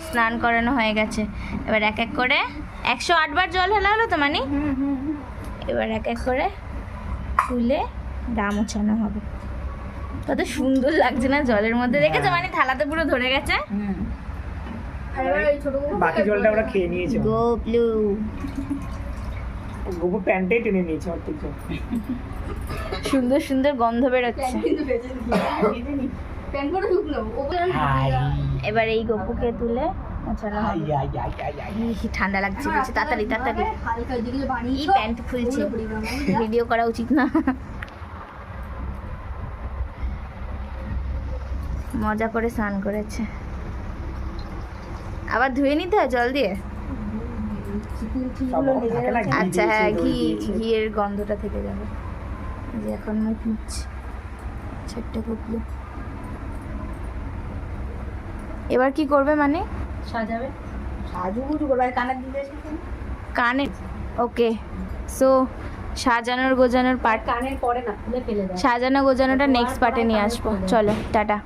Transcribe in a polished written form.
স্নান করানো হয়ে গেছে, এবার এক এক করে 108 বার জল ঢালা হলো তো মানে, এবার এক এক করে তুলে গা মোছানো হবে। কত সুন্দর লাগছে না জলের মধ্যে, দেখেছো মানে থালাতে পুরো ধরে গেছে। বাকি জলটা আমরা খেয়ে নিয়েছি। গোপলু গোবর প্যান্টেই টেনে নিয়েছে অর্ধেক জল। সুন্দর সুন্দর গন্ধ বেরোচ্ছে। এবার এই গপুকে তুলে মোছানো হবে। ঠান্ডা লাগছে বলছে, তাড়াতাড়ি তাড়াতাড়ি, এই প্যান্ট খুলছে, ভিডিও করা উচিত না। মজা করে স্নান করেছে, আবার ধুয়ে নিতে হয় জল দিয়ে। আচ্ছা হ্যাঁ, ঘিয়ের গন্ধটা থেকে যাবে। যে এখন মুখ মুছছে ছোট্ট কুকলু। এবার কি করবে মানে? সাজাবে, সাজুগুজু করবে, কানের দিকে কানে। ওকে, সো সাজানোর গোজানোর পার্ট, কানের পরে না খুলে ফেলে দেয়। সাজানো গোজানোটা নেক্সট পার্টে নিয়ে আসবো। চলো টাটা।